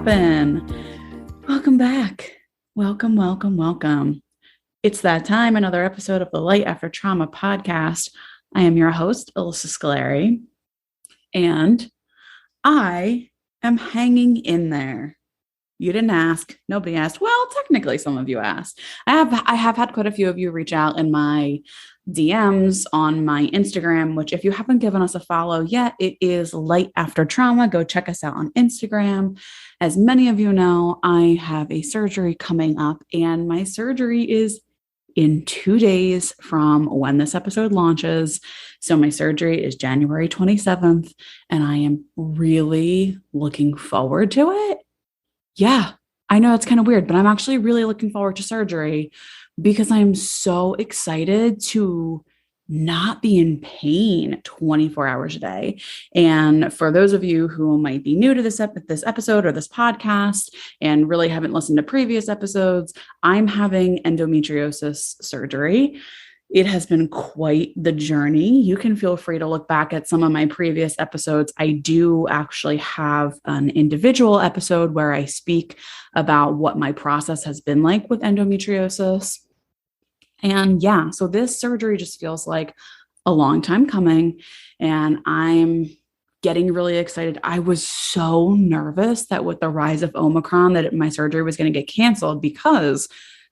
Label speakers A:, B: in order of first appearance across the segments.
A: poppin'? Welcome back. Welcome. It's that time, another episode of the Light After Trauma podcast. I am your host, Alyssa Scolari, and I am hanging in there. You didn't ask. Nobody asked. Well, technically, some of you asked. I have had quite a few of you reach out in my DMs on my Instagram, which if you haven't given us a follow yet, it is Light After Trauma. Go check us out on Instagram. As many of you know, I have a surgery coming up, and my surgery is in 2 days from when this episode launches. So my surgery is January 27th, and I am really looking forward to it. Yeah, I know it's kind of weird, but I'm actually really looking forward to surgery because I'm so excited to not be in pain 24 hours a day. And for those of you who might be new to this episode or this podcast and really haven't listened to previous episodes, I'm having endometriosis surgery. It has been quite the journey. You can feel free to look back at some of my previous episodes. I do actually have an individual episode where I speak about what my process has been like with endometriosis. And yeah, so this surgery just feels like a long time coming, and I'm getting really excited. I was so nervous that with the rise of Omicron that my surgery was going to get canceled because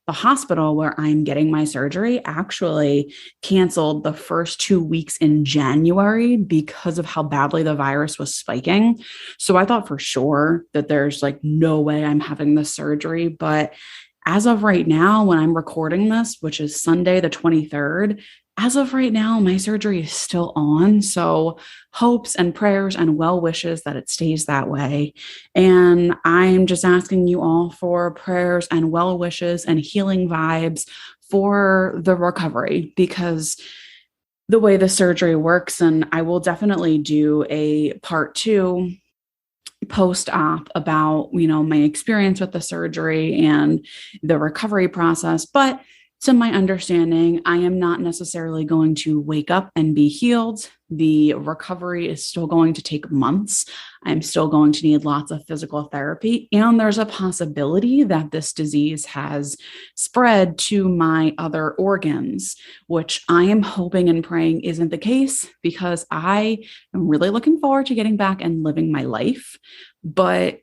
A: the hospital where I'm getting my surgery actually canceled the first 2 weeks in January because of how badly the virus was spiking. So I thought for sure that there's like no way I'm having this surgery. But as of right now, when I'm recording this, which is Sunday, the 23rd, as of right now, my surgery is still on. So hopes and prayers and well wishes that it stays that way. And I'm just asking you all for prayers and well wishes and healing vibes for the recovery, because the way the surgery works, and I will definitely do a part 2 post-op about, my experience with the surgery and the recovery process. But to my understanding, I am not necessarily going to wake up and be healed. The recovery is still going to take months. I'm still going to need lots of physical therapy. And there's a possibility that this disease has spread to my other organs, which I am hoping and praying isn't the case, because I am really looking forward to getting back and living my life. But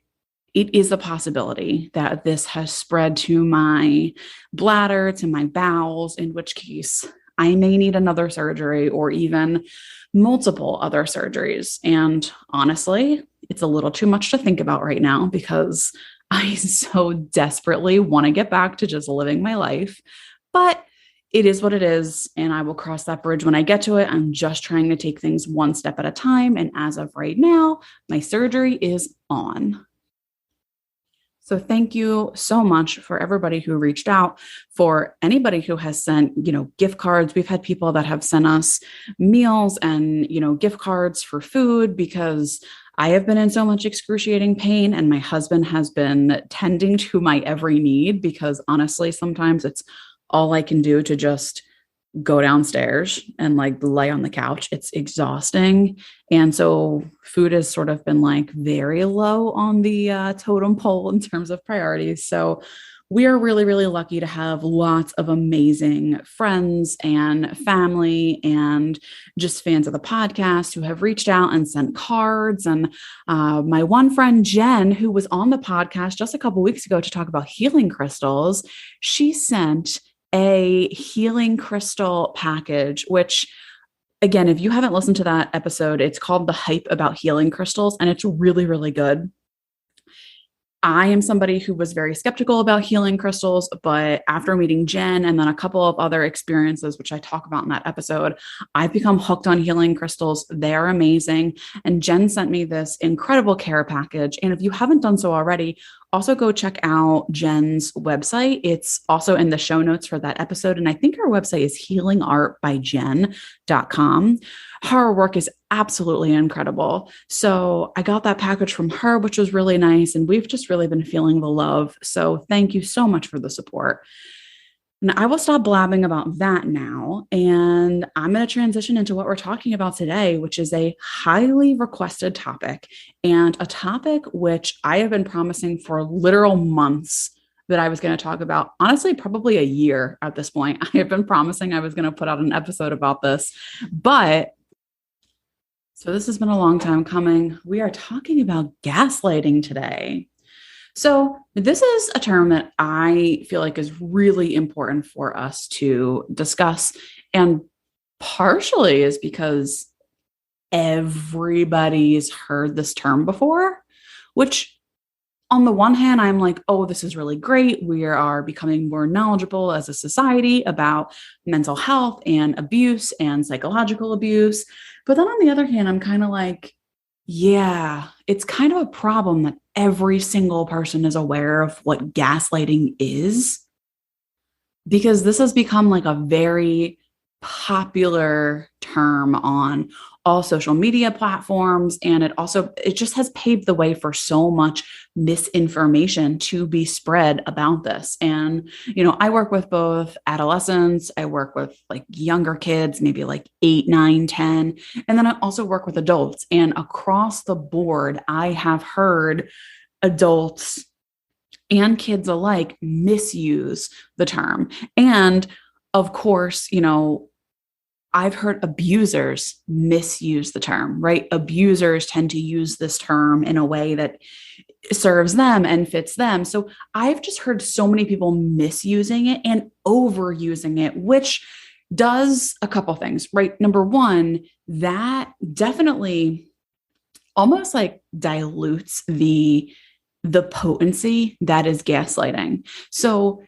A: it is a possibility that this has spread to my bladder, to my bowels, in which case I may need another surgery or even multiple other surgeries. And honestly, it's a little too much to think about right now because I so desperately want to get back to just living my life. But it is what it is, and I will cross that bridge when I get to it. I'm just trying to take things one step at a time. And as of right now, my surgery is on. So thank you so much for everybody who reached out, for anybody who has sent, gift cards. We've had people that have sent us meals and, gift cards for food, because I have been in so much excruciating pain and my husband has been tending to my every need, because honestly, sometimes it's all I can do to just go downstairs and lay on the couch. It's exhausting. And so food has sort of been very low on the totem pole in terms of priorities. So we are really, really lucky to have lots of amazing friends and family and just fans of the podcast who have reached out and sent cards. And my one friend, Jen, who was on the podcast just a couple weeks ago to talk about healing crystals, she sent a healing crystal package, which, again, if you haven't listened to that episode, it's called The Hype About Healing Crystals, and it's really, really good. I am somebody who was very skeptical about healing crystals, but after meeting Jen and then a couple of other experiences, which I talk about in that episode, I've become hooked on healing crystals. They are amazing. And Jen sent me this incredible care package. And if you haven't done so already, also go check out Jen's website. It's also in the show notes for that episode. And I think her website is healingartbyjen.com. Her work is absolutely incredible. So I got that package from her, which was really nice. And we've just really been feeling the love. So thank you so much for the support. And I will stop blabbing about that now. And I'm going to transition into what we're talking about today, which is a highly requested topic and a topic which I have been promising for literal months that I was going to talk about. Honestly, probably a year at this point. I have been promising I was going to put out an episode about this. But so this has been a long time coming. We are talking about gaslighting today. So, this is a term that I feel like is really important for us to discuss. And partially is because everybody's heard this term before, which on the one hand, I'm like, oh, this is really great. We are becoming more knowledgeable as a society about mental health and abuse and psychological abuse. But then on the other hand, I'm kind of like, yeah, it's kind of a problem that every single person is aware of what gaslighting is, because this has become like a very popular term on all social media platforms. And it just has paved the way for so much misinformation to be spread about this. And, I work with both adolescents, I work with like younger kids, maybe like 8, 9, 10. And then I also work with adults. And across the board, I have heard adults and kids alike misuse the term. And of course, I've heard abusers misuse the term, right? Abusers tend to use this term in a way that serves them and fits them. So I've just heard so many people misusing it and overusing it, which does a couple things, right? Number one, that definitely almost like dilutes the potency that is gaslighting. So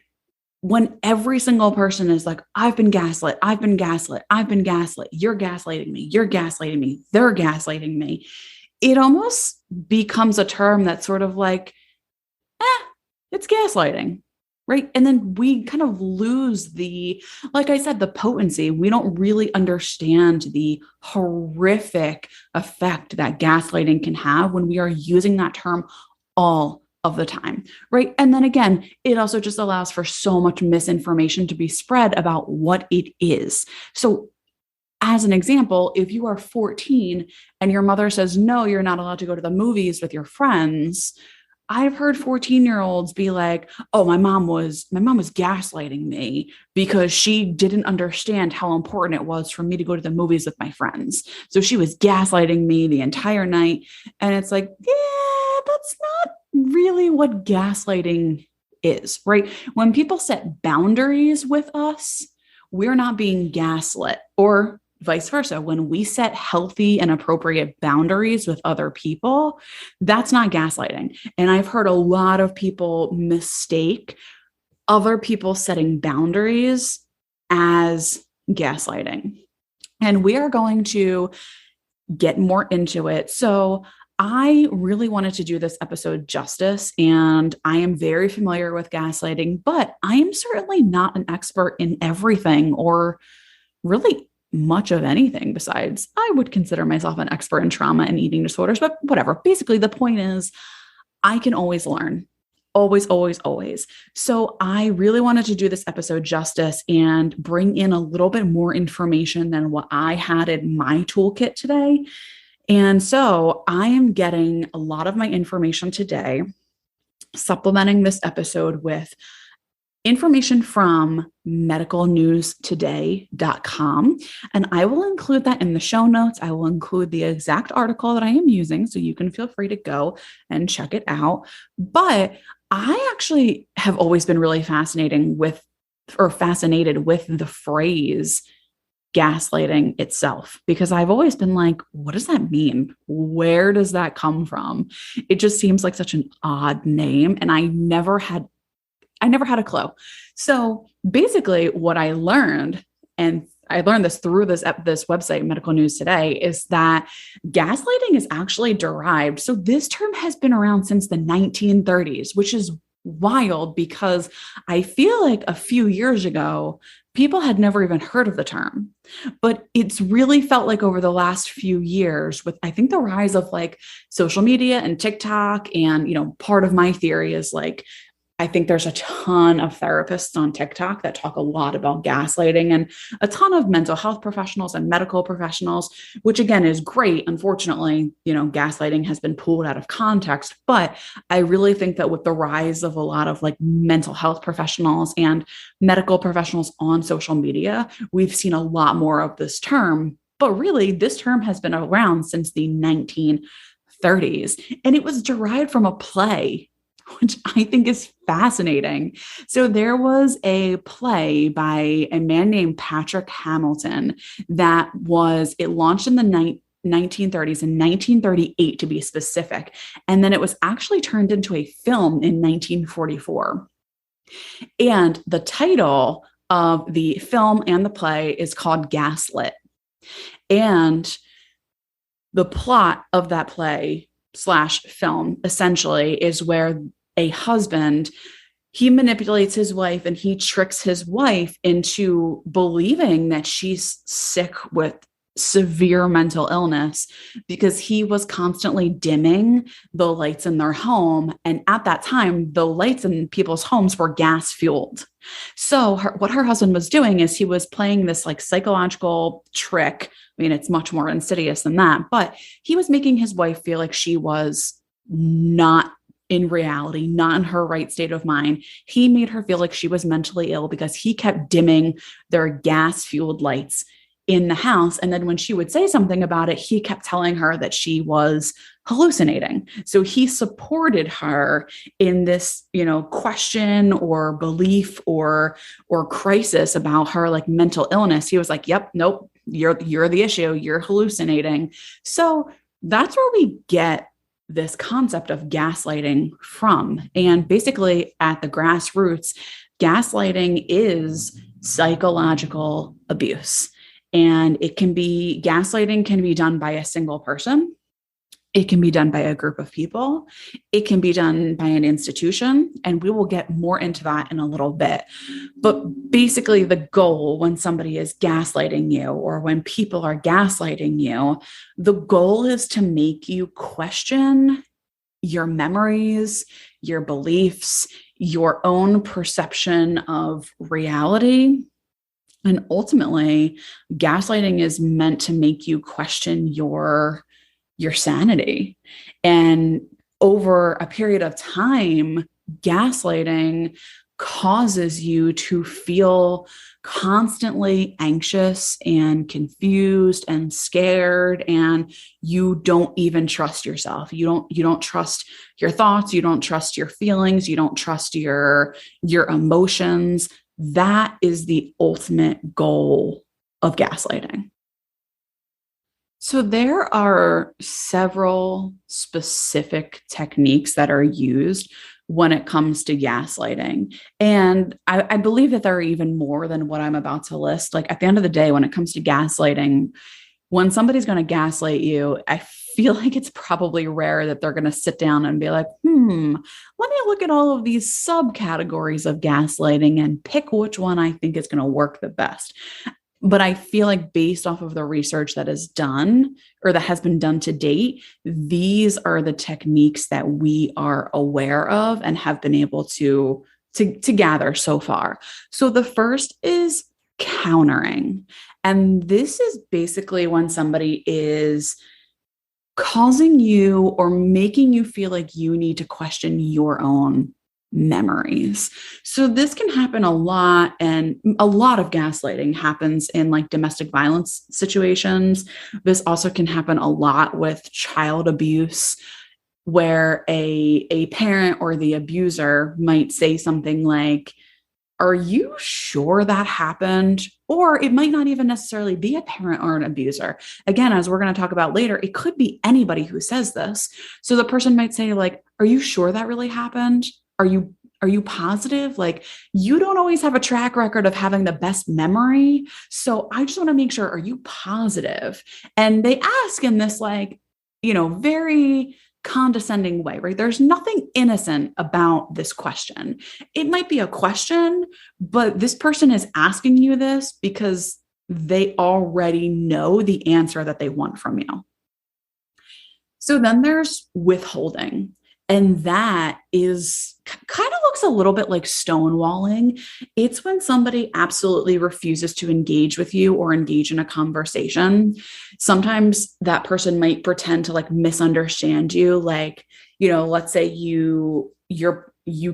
A: when every single person is like, I've been gaslit, I've been gaslit, I've been gaslit, you're gaslighting me, you're gaslighting me, they're gaslighting me, it almost becomes a term that's sort of like, it's gaslighting, right? And then we kind of lose like I said, the potency. We don't really understand the horrific effect that gaslighting can have when we are using that term all of the time, right? And then again, it also just allows for so much misinformation to be spread about what it is. So as an example, if you are 14 and your mother says, no, you're not allowed to go to the movies with your friends, I've heard 14-year-olds be like, oh, my mom was gaslighting me because she didn't understand how important it was for me to go to the movies with my friends. So she was gaslighting me the entire night. And it's like, yeah, that's not really what gaslighting is, right? When people set boundaries with us, we're not being gaslit, or vice versa. When we set healthy and appropriate boundaries with other people, that's not gaslighting. And I've heard a lot of people mistake other people setting boundaries as gaslighting. And we are going to get more into it. So I really wanted to do this episode justice, and I am very familiar with gaslighting, but I am certainly not an expert in everything or really much of anything besides I would consider myself an expert in trauma and eating disorders, but whatever. Basically, the point is I can always learn. Always, always, always. So I really wanted to do this episode justice and bring in a little bit more information than what I had in my toolkit today. And so I am getting a lot of my information today, supplementing this episode with information from medicalnewstoday.com. And I will include that in the show notes. I will include the exact article that I am using, so you can feel free to go and check it out. But I actually have always been really fascinated with the phrase gaslighting itself, because I've always been like, what does that mean? Where does that come from? It just seems like such an odd name. And I never had a clue. So basically what I learned, and I learned this through this website, Medical News Today, is that gaslighting is actually derived. So this term has been around since the 1930s, which is wild because I feel like a few years ago, people had never even heard of the term. But it's really felt like over the last few years with, I think, the rise of like social media and TikTok. And, part of my theory is like, I think there's a ton of therapists on TikTok that talk a lot about gaslighting, and a ton of mental health professionals and medical professionals, which again is great. Unfortunately, gaslighting has been pulled out of context, but I really think that with the rise of a lot of like mental health professionals and medical professionals on social media, we've seen a lot more of this term. But really, this term has been around since the 1930s, and it was derived from a play, which I think is fascinating. So there was a play by a man named Patrick Hamilton it launched in the 1930s, in 1938 to be specific. And then it was actually turned into a film in 1944. And the title of the film and the play is called Gaslit. And the plot of that play / film essentially is where a husband, he manipulates his wife and he tricks his wife into believing that she's sick with severe mental illness because he was constantly dimming the lights in their home. And at that time, the lights in people's homes were gas fueled. So what her husband was doing is he was playing this like psychological trick. I mean, it's much more insidious than that, but he was making his wife feel like she was not in reality, not in her right state of mind. He made her feel like she was mentally ill because he kept dimming their gas fueled lights in the house. And then when she would say something about it, he kept telling her that she was hallucinating. So he supported her in this, question or belief or crisis about her like mental illness. He was like, yep, nope, you're the issue. You're hallucinating. So that's where we get this concept of gaslighting from. And basically at the grassroots, gaslighting is psychological abuse. And gaslighting can be done by a single person. It can be done by a group of people. It can be done by an institution. And we will get more into that in a little bit. But basically the goal when somebody is gaslighting you or when people are gaslighting you, the goal is to make you question your memories, your beliefs, your own perception of reality. And ultimately, gaslighting is meant to make you question your sanity. And over a period of time, gaslighting causes you to feel constantly anxious and confused and scared, and you don't even trust yourself. You don't trust your thoughts, you don't trust your feelings, you don't trust your emotions. That is the ultimate goal of gaslighting. So there are several specific techniques that are used when it comes to gaslighting. And I believe that there are even more than what I'm about to list. Like at the end of the day, when it comes to gaslighting, when somebody's going to gaslight you, I feel like it's probably rare that they're going to sit down and be like, let me look at all of these subcategories of gaslighting and pick which one I think is going to work the best. But I feel like based off of the research that is done or that has been done to date, these are the techniques that we are aware of and have been able to gather so far. So the first is countering. And this is basically when somebody is causing you or making you feel like you need to question your own memories. So this can happen a lot, and a lot of gaslighting happens in like domestic violence situations. This also can happen a lot with child abuse, where a parent or the abuser might say something like, "Are you sure that happened?" Or it might not even necessarily be a parent or an abuser. Again, as we're going to talk about later, it could be anybody who says this. So the person might say like, "Are you sure that really happened? Are you positive? Like, you don't always have a track record of having the best memory. So I just want to make sure, are you positive?" And they ask in this like, very condescending way, right? There's nothing innocent about this question. It might be a question, but this person is asking you this because they already know the answer that they want from you. So then there's withholding. And that is kind of looks a little bit like stonewalling. It's when somebody absolutely refuses to engage with you or engage in a conversation. Sometimes that person might pretend to like misunderstand you. Like, let's say you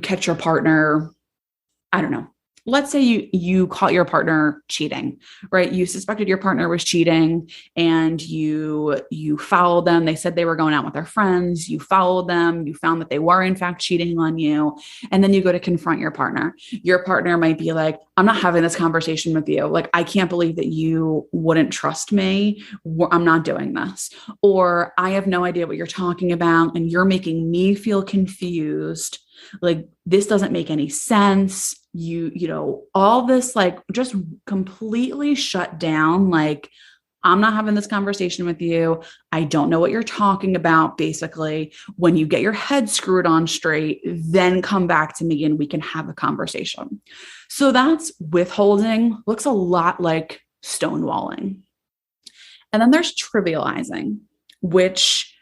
A: catch your partner, I don't know. Let's say you caught your partner cheating, right? You suspected your partner was cheating and you followed them. They said they were going out with their friends. You followed them. You found that they were in fact cheating on you. And then you go to confront your partner. Your partner might be like, I'm not having this conversation with you. Like, I can't believe that you wouldn't trust me. I'm not doing this. Or I have no idea what you're talking about and you're making me feel confused. Like, this doesn't make any sense. All this, like, just completely shut down. Like, I'm not having this conversation with you. I don't know what you're talking about. Basically, when you get your head screwed on straight, then come back to me and we can have a conversation. So that's withholding. Looks a lot like stonewalling. And then there's trivializing, which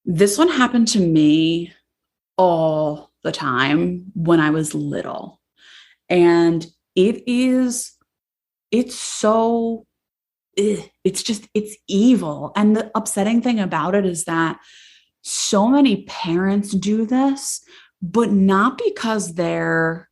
A: this one happened to me all the time when I was little. And it's evil. And the upsetting thing about it is that so many parents do this, but not because they're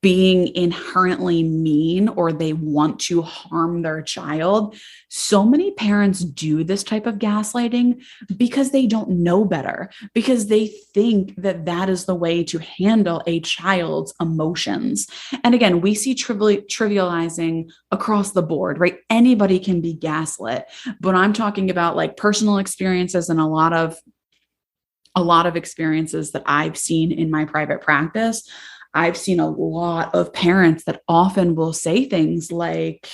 A: being inherently mean or they want to harm their child. So many parents do this type of gaslighting because they don't know better, because they think that that is the way to handle a child's emotions. And again, we see trivializing across the board, right? Anybody can be gaslit, but I'm talking about like personal experiences and a lot of experiences that I've seen in my private practice. I've seen a lot of parents that often will say things like,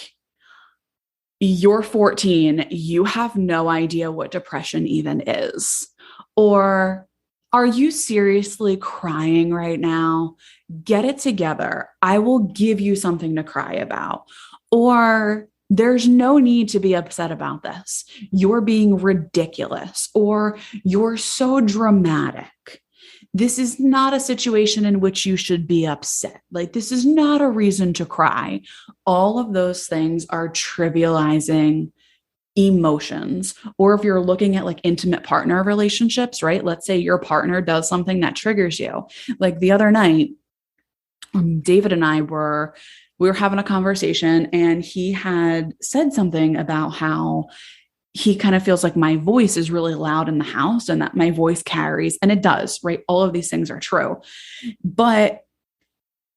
A: you're 14, you have no idea what depression even is. Or, are you seriously crying right now? Get it together. I will give you something to cry about. Or, there's no need to be upset about this. You're being ridiculous. Or, you're so dramatic. This is not a situation in which you should be upset. Like, this is not a reason to cry. All of those things are trivializing emotions. Or if you're looking at like intimate partner relationships, right? Let's say your partner does something that triggers you. Like the other night, David and I we were having a conversation and he had said something about how he kind of feels like my voice is really loud in the house and that my voice carries, and it does, right? All of these things are true. But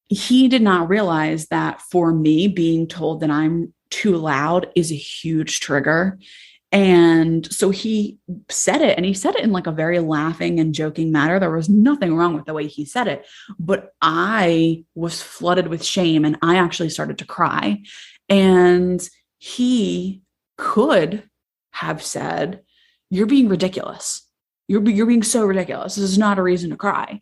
A: he did not realize that for me, being told that I'm too loud is a huge trigger. And so he said it, and he said it in like a very laughing and joking manner. There was nothing wrong with the way he said it, but I was flooded with shame and I actually started to cry. And he could have said, you're being ridiculous. You're being so ridiculous. This is not a reason to cry.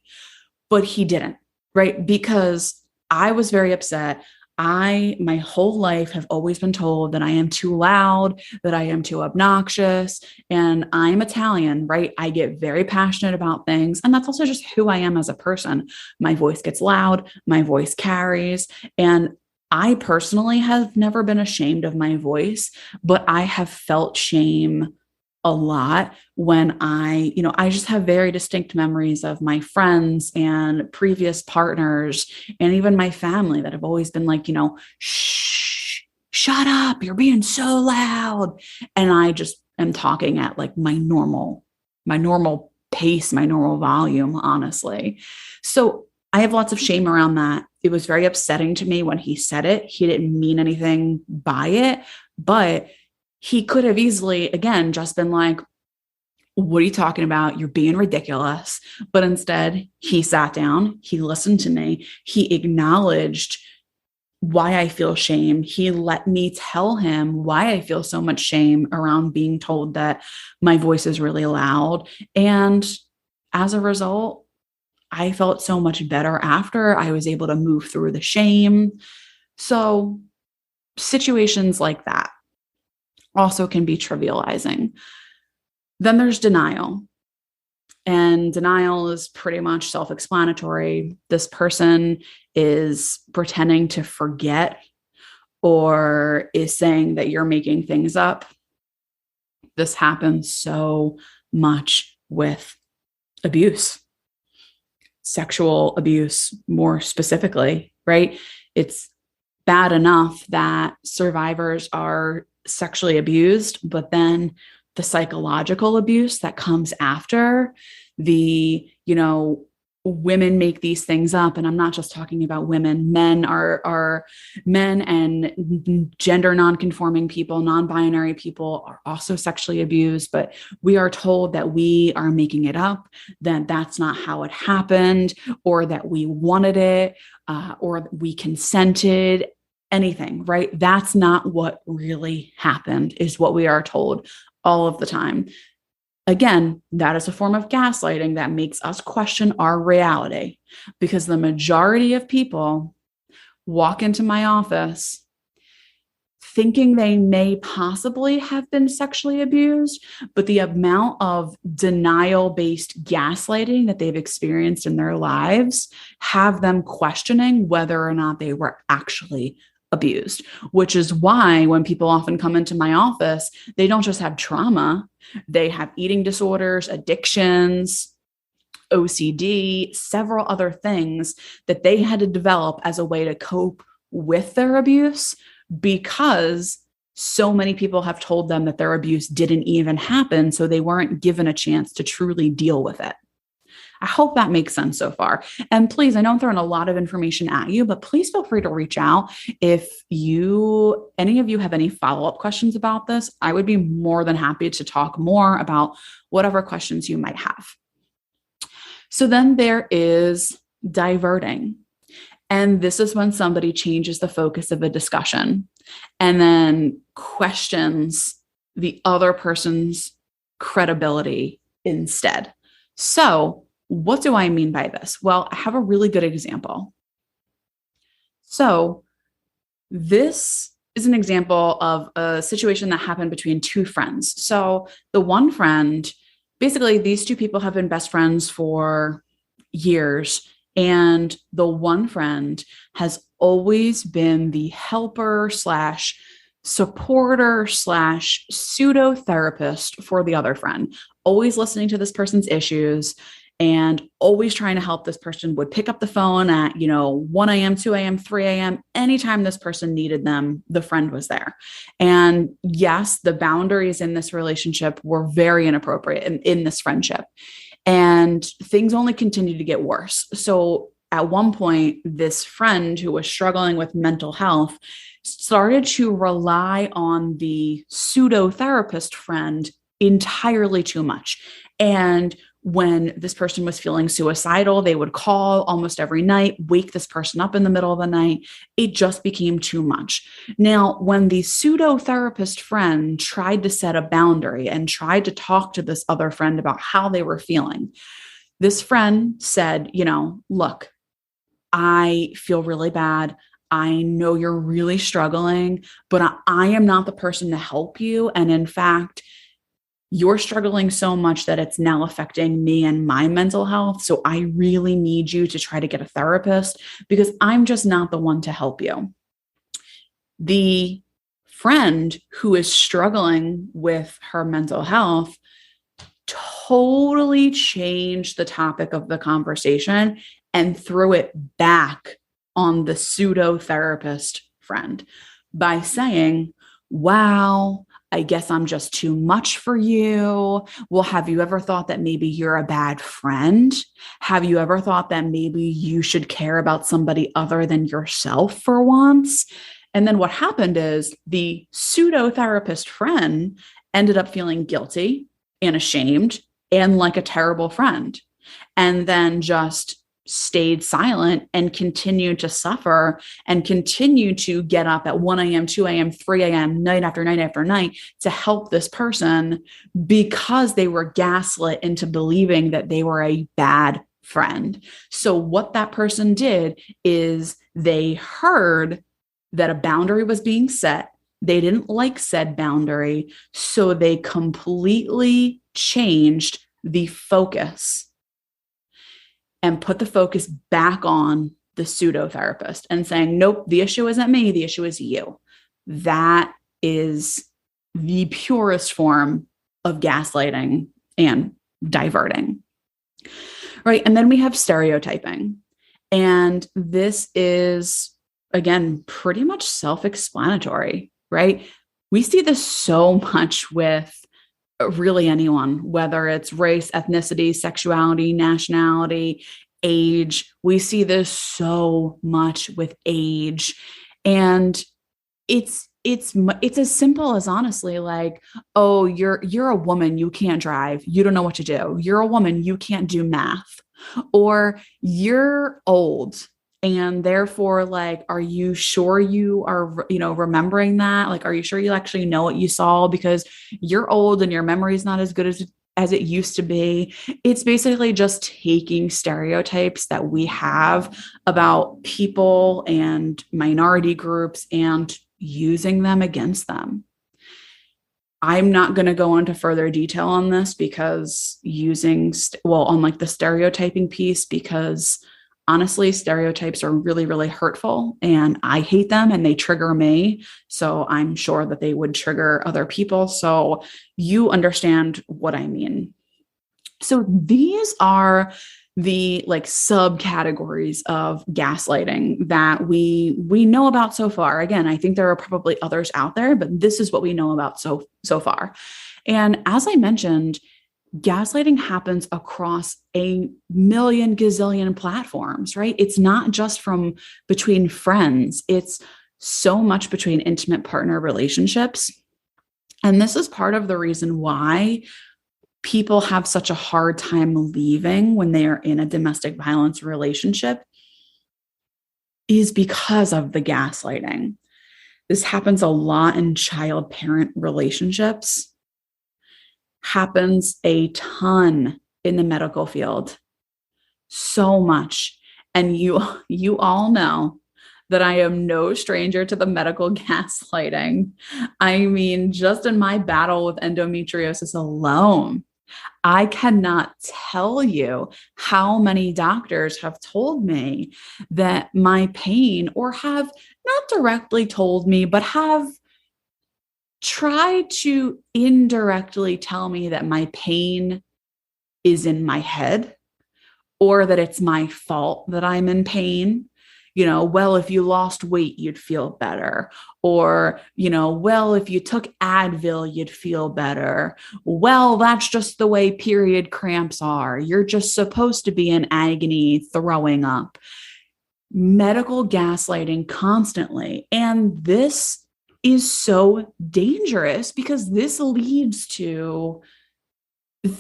A: But he didn't, right? Because I was very upset. My whole life have always been told that I am too loud, that I am too obnoxious, and I'm Italian, right? I get very passionate about things. And that's also just who I am as a person. My voice gets loud, my voice carries, and I personally have never been ashamed of my voice, but I have felt shame a lot when I just have very distinct memories of my friends and previous partners and even my family that have always been like, shh, shut up, you're being so loud. And I just am talking at like my normal pace, my normal volume, honestly. So I have lots of shame around that. It was very upsetting to me when he said it. He didn't mean anything by it, but he could have easily, again, just been like, what are you talking about? You're being ridiculous. But instead, he sat down, he listened to me, he acknowledged why I feel shame. He let me tell him why I feel so much shame around being told that my voice is really loud. And as a result, I felt so much better after. I was able to move through the shame. So situations like that also can be trivializing. Then there's denial. And denial is pretty much self-explanatory. This person is pretending to forget or is saying that you're making things up. This happens so much with abuse, sexual abuse, more specifically, right? It's bad enough that survivors are sexually abused, but then the psychological abuse that comes after, the, women make these things up. And I'm not just talking about women. Men are men, and gender non-conforming people, non-binary people are also sexually abused, but we are told that we are making it up, that that's not how it happened, or that we wanted it, or we consented, anything, right? That's not what really happened, is what we are told all of the time. Again, that is a form of gaslighting that makes us question our reality, because the majority of people walk into my office thinking they may possibly have been sexually abused, but the amount of denial-based gaslighting that they've experienced in their lives have them questioning whether or not they were actually abused, which is why when people often come into my office, they don't just have trauma, they have eating disorders, addictions, OCD, several other things that they had to develop as a way to cope with their abuse, because so many people have told them that their abuse didn't even happen, so they weren't given a chance to truly deal with it. I hope that makes sense so far. And please, I know I'm throwing a lot of information at you, but please feel free to reach out if any of you have any follow-up questions about this. I would be more than happy to talk more about whatever questions you might have. So then there is diverting. And this is when somebody changes the focus of a discussion and then questions the other person's credibility instead. So what do I mean by this? Well, I have a really good example. So this is an example of a situation that happened between two friends. So the one friend, basically these two people have been best friends for years. And the one friend has always been the helper slash supporter slash pseudo therapist for the other friend, always listening to this person's issues and always trying to help this person, would pick up the phone at, 1 a.m., 2 a.m., 3 a.m. Anytime this person needed them, the friend was there. And yes, the boundaries in this relationship were very inappropriate in this friendship. And things only continued to get worse. So at one point, this friend who was struggling with mental health started to rely on the pseudo therapist friend entirely too much. And when this person was feeling suicidal, they would call almost every night, wake this person up in the middle of the night. It just became too much. Now, when the pseudo therapist friend tried to set a boundary and tried to talk to this other friend about how they were feeling, this friend said, look, I feel really bad. I know you're really struggling, but I am not the person to help you. And in fact, you're struggling so much that it's now affecting me and my mental health. So I really need you to try to get a therapist, because I'm just not the one to help you. The friend who is struggling with her mental health totally changed the topic of the conversation and threw it back on the pseudo therapist friend by saying, wow, I guess I'm just too much for you. Well, have you ever thought that maybe you're a bad friend? Have you ever thought that maybe you should care about somebody other than yourself for once? And then what happened is the pseudo therapist friend ended up feeling guilty and ashamed and like a terrible friend, and then just stayed silent and continued to suffer and continued to get up at 1 a.m., 2 a.m., 3 a.m., night after night after night to help this person, because they were gaslit into believing that they were a bad friend. So what that person did is they heard that a boundary was being set. They didn't like said boundary, so they completely changed the focus and put the focus back on the pseudo therapist and saying, nope, the issue isn't me. The issue is you. That is the purest form of gaslighting and diverting. Right. And then we have stereotyping. And this is, again, pretty much self-explanatory, right? We see this so much with really anyone, whether it's race, ethnicity, sexuality, nationality, age. We see this so much with age. And it's as simple as honestly like, oh, you're a woman, you can't drive, you don't know what to do. You're a woman, you can't do math. Or you're old and therefore like, are you sure you are, remembering that? Like, are you sure you actually know what you saw because you're old and your memory is not as good as it used to be? It's basically just taking stereotypes that we have about people and minority groups and using them against them. I'm not going to go into further detail on this because on like the stereotyping piece, because honestly, stereotypes are really, really hurtful and I hate them and they trigger me. So I'm sure that they would trigger other people. So you understand what I mean. So these are the like subcategories of gaslighting that we know about so far. Again, I think there are probably others out there, but this is what we know about so far. And as I mentioned, gaslighting happens across a million gazillion platforms, right? It's not just from between friends. It's so much between intimate partner relationships. And this is part of the reason why people have such a hard time leaving when they are in a domestic violence relationship is because of the gaslighting. This happens a lot in child-parent relationships, happens a ton in the medical field, so much. And you all know that I am no stranger to the medical gaslighting. I mean, just in my battle with endometriosis alone, I cannot tell you how many doctors have told me that my pain, or have not directly told me, but have tried to indirectly tell me that my pain is in my head or that it's my fault that I'm in pain. Well, if you lost weight, you'd feel better. Or, well, if you took Advil, you'd feel better. Well, that's just the way period cramps are. You're just supposed to be in agony, throwing up. Medical gaslighting constantly. And this is so dangerous because this leads to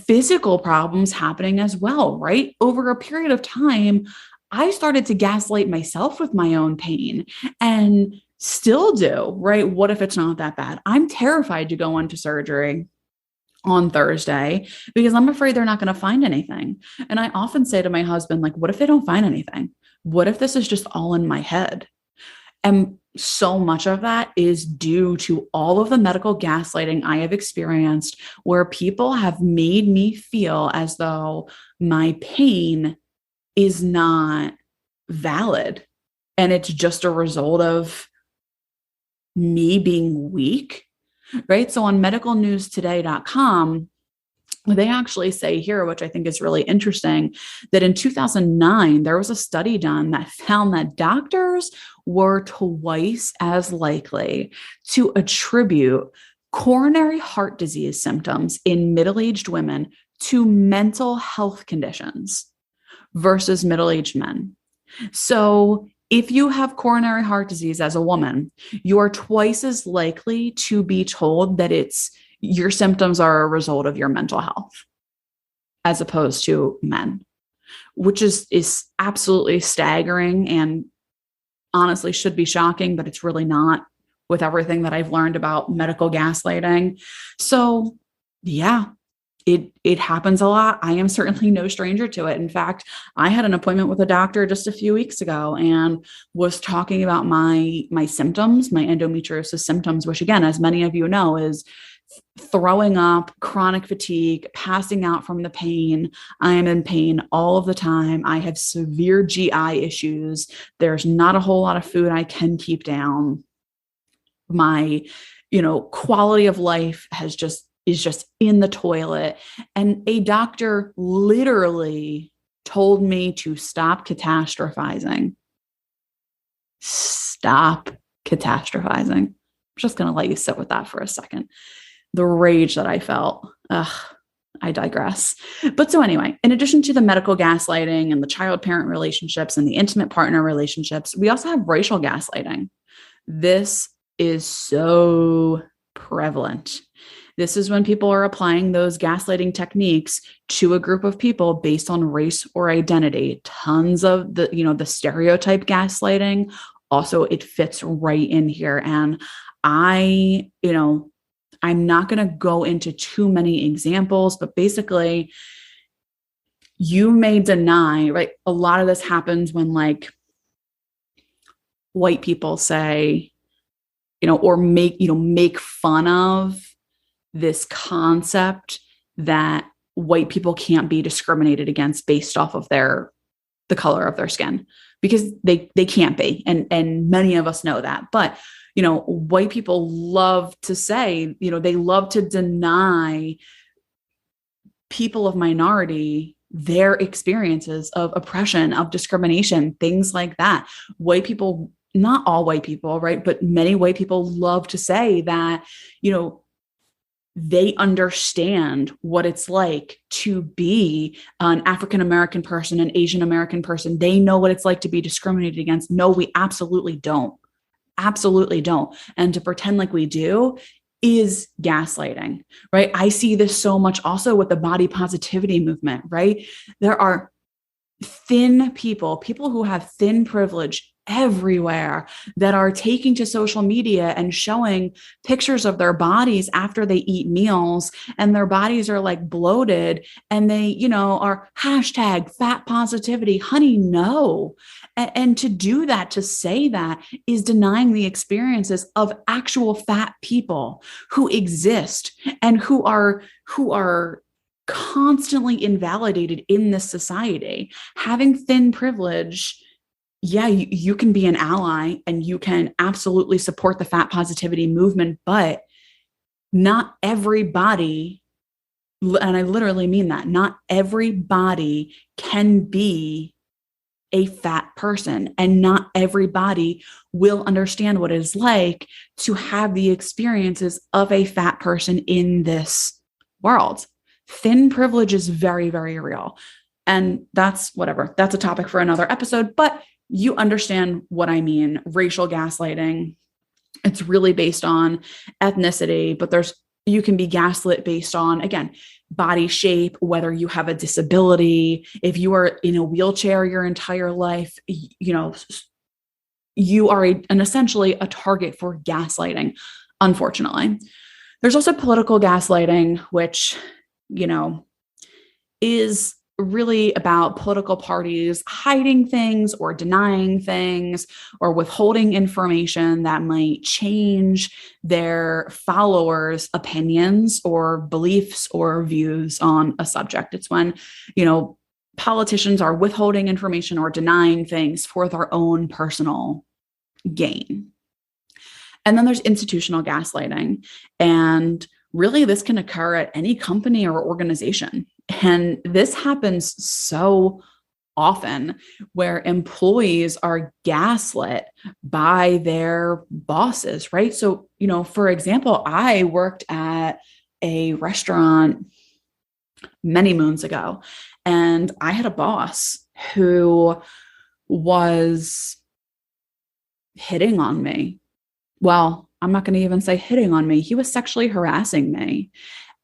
A: physical problems happening as well, right? Over a period of time, I started to gaslight myself with my own pain and still do, right? What if it's not that bad? I'm terrified to go into surgery on Thursday because I'm afraid they're not going to find anything. And I often say to my husband, like, what if they don't find anything? What if this is just all in my head? And so much of that is due to all of the medical gaslighting I have experienced, where people have made me feel as though my pain is not valid. And it's just a result of me being weak, right? So on medicalnewstoday.com, they actually say here, which I think is really interesting, that in 2009, there was a study done that found that doctors were twice as likely to attribute coronary heart disease symptoms in middle-aged women to mental health conditions versus middle-aged men. So if you have coronary heart disease as a woman, you are twice as likely to be told that your symptoms are a result of your mental health as opposed to men, which is absolutely staggering and honestly should be shocking, but it's really not with everything that I've learned about medical gaslighting. So yeah, it happens a lot. I am certainly no stranger to it. In fact, I had an appointment with a doctor just a few weeks ago and was talking about my symptoms, my endometriosis symptoms, which again, as many of you know, is throwing up, chronic fatigue, passing out from the pain. I am in pain all of the time. I have severe GI issues. There's not a whole lot of food I can keep down. My, quality of life is just in the toilet. And a doctor literally told me to stop catastrophizing. Stop catastrophizing. I'm just going to let you sit with that for a second. The rage that I felt. I digress. But so anyway, in addition to the medical gaslighting and the child-parent relationships and the intimate partner relationships, we also have racial gaslighting. This is so prevalent. This is when people are applying those gaslighting techniques to a group of people based on race or identity. Tons of the stereotype gaslighting. Also, it fits right in here. And I'm not going to go into too many examples, but basically you may deny, right? A lot of this happens when white people say, or make fun of this concept that white people can't be discriminated against based off of the color of their skin, because they can't be. And many of us know that. But, white people love to say, they love to deny people of minority their experiences of oppression, of discrimination, things like that. White people, not all white people, right? But many white people love to say that, they understand what it's like to be an African-American person, an Asian American person. They know what it's like to be discriminated against. No, we absolutely don't. Absolutely don't. And to pretend like we do is gaslighting, right? I see this so much also with the body positivity movement, right? There are thin people who have thin privilege everywhere that are taking to social media and showing pictures of their bodies after they eat meals, and their bodies are bloated, and they, are hashtag fat positivity. Honey, no. And to do that, to say that, is denying the experiences of actual fat people who exist and who are constantly invalidated in this society. Having thin privilege, yeah, you can be an ally and you can absolutely support the fat positivity movement, but not everybody, and I literally mean that, not everybody can be a fat person, and not everybody will understand what it is like to have the experiences of a fat person in this world. Thin privilege is very, very real. And that's whatever. That's a topic for another episode, but you understand what I mean. Racial gaslighting, it's really based on ethnicity, but you can be gaslit based on, again, body shape, whether you have a disability, if you are in a wheelchair your entire life, you are essentially a target for gaslighting, unfortunately. There's also political gaslighting, which, is really about political parties hiding things or denying things or withholding information that might change their followers' opinions or beliefs or views on a subject. It's when, politicians are withholding information or denying things for their own personal gain. And then there's institutional gaslighting. And really, this can occur at any company or organization. And this happens so often where employees are gaslit by their bosses, right? So, for example, I worked at a restaurant many moons ago, and I had a boss who was hitting on me. Well, I'm not going to even say hitting on me. He was sexually harassing me.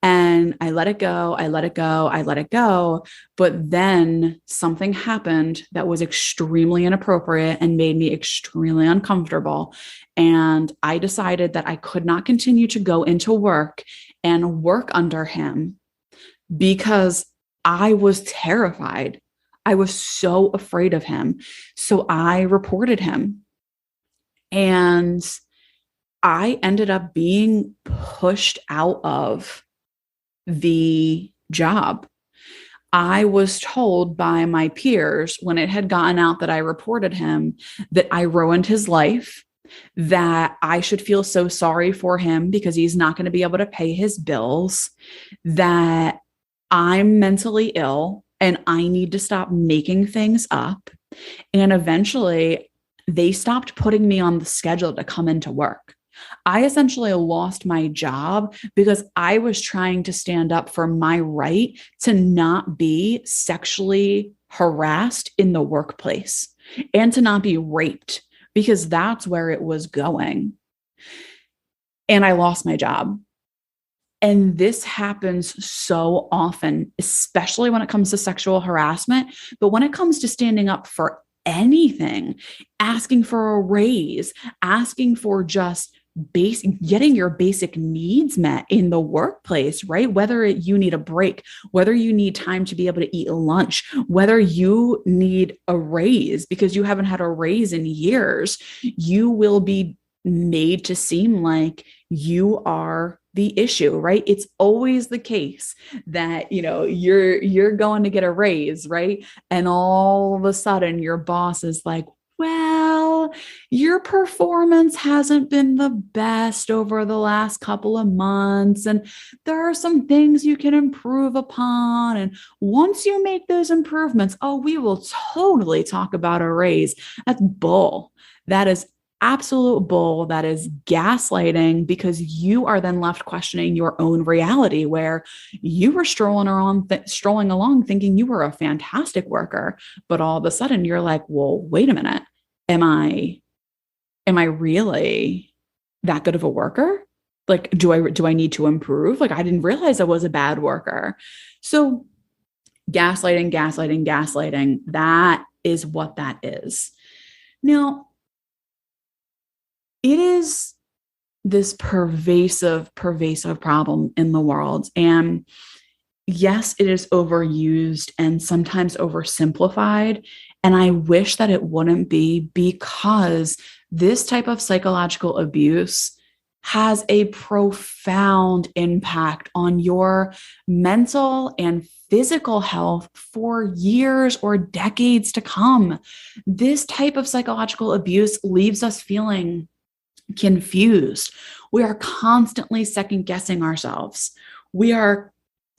A: And I let it go. I let it go. I let it go. But then something happened that was extremely inappropriate and made me extremely uncomfortable. And I decided that I could not continue to go into work and work under him because I was terrified. I was so afraid of him. So I reported him. And I ended up being pushed out of the job. I was told by my peers when it had gotten out that I reported him that I ruined his life, that I should feel so sorry for him because he's not going to be able to pay his bills, that I'm mentally ill and I need to stop making things up. And eventually, they stopped putting me on the schedule to come into work. I essentially lost my job because I was trying to stand up for my right to not be sexually harassed in the workplace and to not be raped, because that's where it was going. And I lost my job. And this happens so often, especially when it comes to sexual harassment. But when it comes to standing up for anything, asking for a raise, asking for just getting your basic needs met in the workplace, right? Whether you need a break, whether you need time to be able to eat lunch, whether you need a raise because you haven't had a raise in years, you will be made to seem like you are the issue, right? It's always the case that, you're going to get a raise, right? And all of a sudden your boss is like, well, your performance hasn't been the best over the last couple of months, and there are some things you can improve upon. And once you make those improvements, oh, we will totally talk about a raise. That's bull. That is absolute bull. That is gaslighting, because you are then left questioning your own reality, where you were strolling along thinking you were a fantastic worker, but all of a sudden you're like, well, wait a minute. Am I really that good of a worker? Like, do I need to improve? Like, I didn't realize I was a bad worker. So gaslighting, that is what that is. Now, it is this pervasive problem in the world. And yes, it is overused and sometimes oversimplified. And I wish that it wouldn't be, because this type of psychological abuse has a profound impact on your mental and physical health for years or decades to come. This type of psychological abuse leaves us feeling confused. We are constantly second guessing ourselves. We are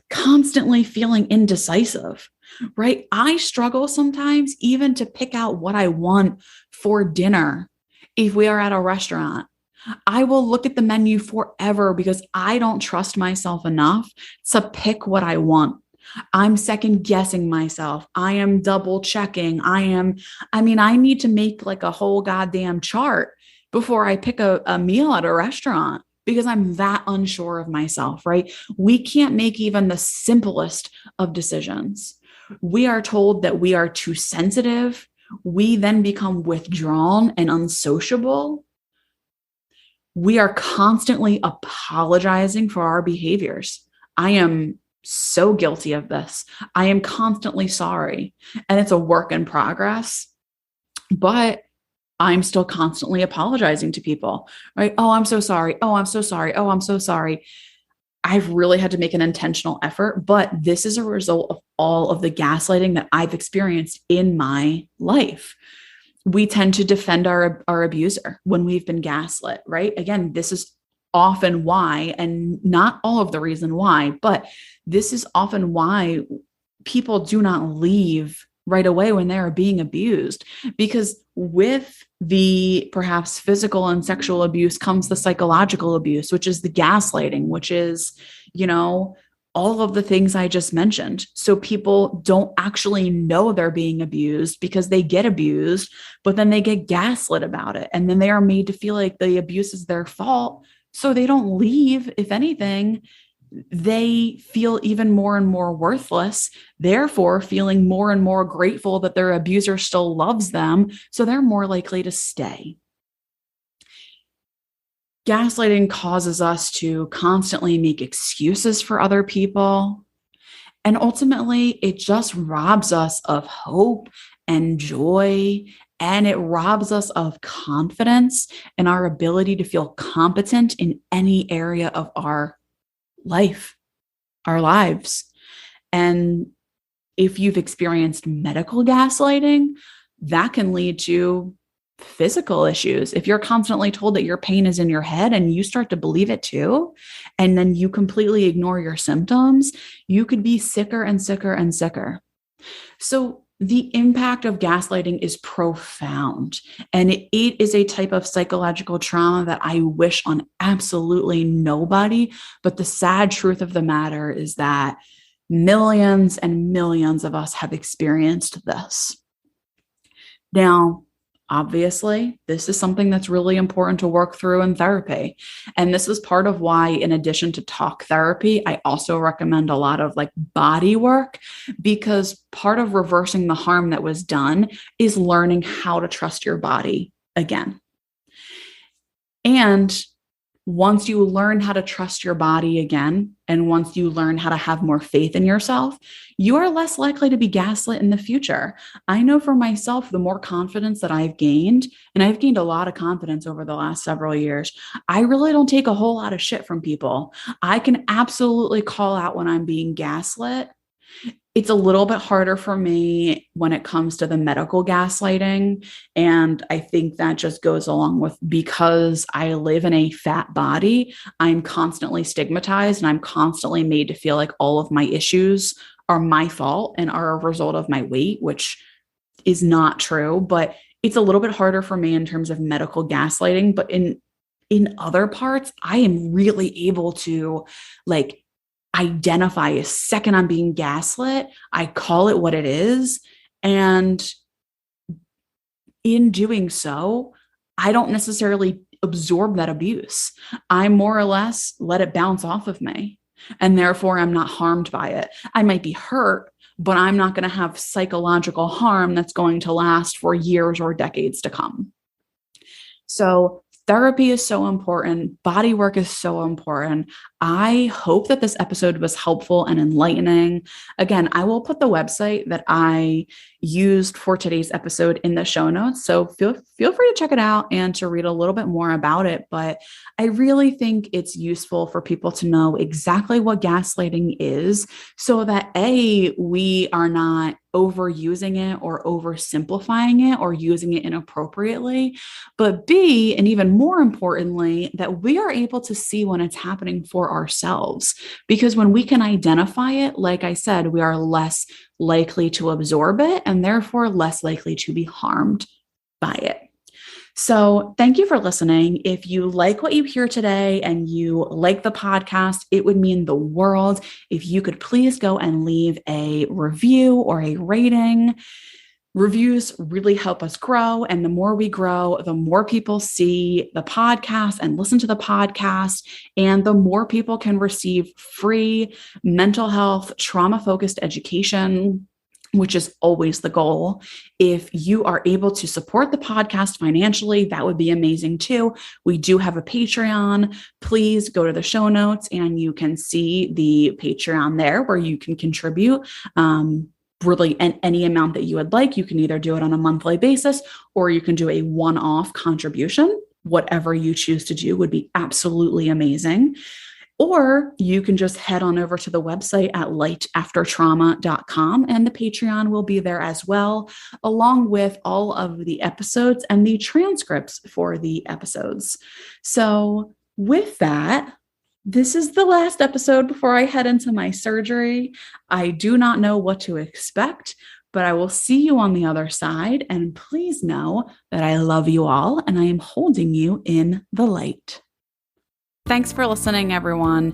A: constantly feeling indecisive, right? I struggle sometimes even to pick out what I want for dinner. If we are at a restaurant, I will look at the menu forever because I don't trust myself enough to pick what I want. I'm second guessing myself. I am double checking. I need to make like a whole goddamn chart before I pick a meal at a restaurant, because I'm that unsure of myself, right? We can't make even the simplest of decisions. We are told that we are too sensitive. We then become withdrawn and unsociable. We are constantly apologizing for our behaviors. I am so guilty of this. I am constantly sorry. And it's a work in progress, but I'm still constantly apologizing to people, right? Oh, I'm so sorry. Oh, I'm so sorry. Oh, I'm so sorry. I've really had to make an intentional effort, but this is a result of all of the gaslighting that I've experienced in my life. We tend to defend our abuser when we've been gaslit, right? Again, this is often why, and not all of the reason why, but this is often why people do not leave right away when they are being abused, because with the perhaps physical and sexual abuse comes the psychological abuse, which is the gaslighting, which is, all of the things I just mentioned. So people don't actually know they're being abused because they get abused, but then they get gaslit about it. And then they are made to feel like the abuse is their fault. So they don't leave. If anything, they feel even more and more worthless, therefore feeling more and more grateful that their abuser still loves them. So they're more likely to stay. Gaslighting causes us to constantly make excuses for other people. And ultimately, it just robs us of hope and joy and it robs us of confidence and our ability to feel competent in any area of our life, our lives. And if you've experienced medical gaslighting, that can lead to physical issues. If you're constantly told that your pain is in your head and you start to believe it too, and then you completely ignore your symptoms, you could be sicker and sicker and sicker. So the impact of gaslighting is profound, and it is a type of psychological trauma that I wish on absolutely nobody. But the sad truth of the matter is that millions and millions of us have experienced this. Now, obviously, this is something that's really important to work through in therapy. And this is part of why, in addition to talk therapy, I also recommend a lot of like body work, because part of reversing the harm that was done is learning how to trust your body again. And once you learn how to trust your body again, and once you learn how to have more faith in yourself, you are less likely to be gaslit in the future. I know for myself, the more confidence that I've gained, and I've gained a lot of confidence over the last several years, I really don't take a whole lot of shit from people. I can absolutely call out when I'm being gaslit. It's a little bit harder for me when it comes to the medical gaslighting. And I think that just goes along with, because I live in a fat body, I'm constantly stigmatized and I'm constantly made to feel like all of my issues are my fault and are a result of my weight, which is not true. But it's a little bit harder for me in terms of medical gaslighting. But in other parts, I am really able to like identify a second I'm being gaslit. I call it what it is. And in doing so, I don't necessarily absorb that abuse. I more or less let it bounce off of me. And therefore, I'm not harmed by it. I might be hurt, but I'm not going to have psychological harm that's going to last for years or decades to come. So therapy is so important. Body work is so important. I hope that this episode was helpful and enlightening. Again, I will put the website that I used for today's episode in the show notes. So feel free to check it out and to read a little bit more about it. But I really think it's useful for people to know exactly what gaslighting is, so that A, we are not overusing it or oversimplifying it or using it inappropriately, but B, and even more importantly, that we are able to see when it's happening for ourselves. Because when we can identify it, like I said, we are less likely to absorb it and therefore less likely to be harmed by it. So thank you for listening. If you like what you hear today and you like the podcast, it would mean the world if you could please go and leave a review or a rating. Reviews really help us grow. And the more we grow, the more people see the podcast and listen to the podcast, and the more people can receive free mental health, trauma-focused education, which is always the goal. If you are able to support the podcast financially, that would be amazing too. We do have a Patreon. Please go to the show notes and you can see the Patreon there where you can contribute. Really any amount that you would like. You can either do it on a monthly basis or you can do a one-off contribution. Whatever you choose to do would be absolutely amazing. Or you can just head on over to the website at lightaftertrauma.com, and the Patreon will be there as well, along with all of the episodes and the transcripts for the episodes. So with that, this is the last episode before I head into my surgery. I do not know what to expect, but I will see you on the other side. And please know that I love you all and I am holding you in the light. Thanks for listening, everyone.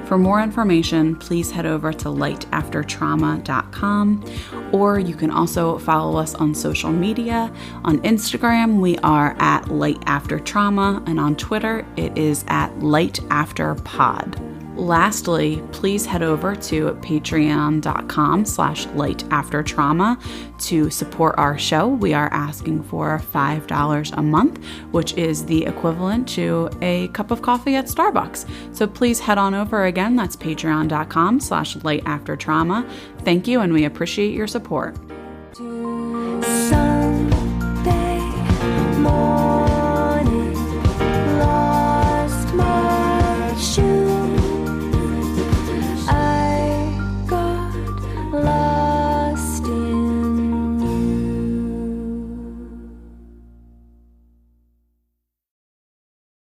A: For more information, please head over to lightaftertrauma.com, or you can also follow us on social media. On Instagram, we are at lightaftertrauma, and on Twitter, it is at lightafterpod. Lastly, please head over to patreon.com/lightaftertrauma to support our show. We are asking for $5 a month, which is the equivalent to a cup of coffee at Starbucks. So please head on over again. That's patreon.com/lightaftertrauma. Thank you, and we appreciate your support.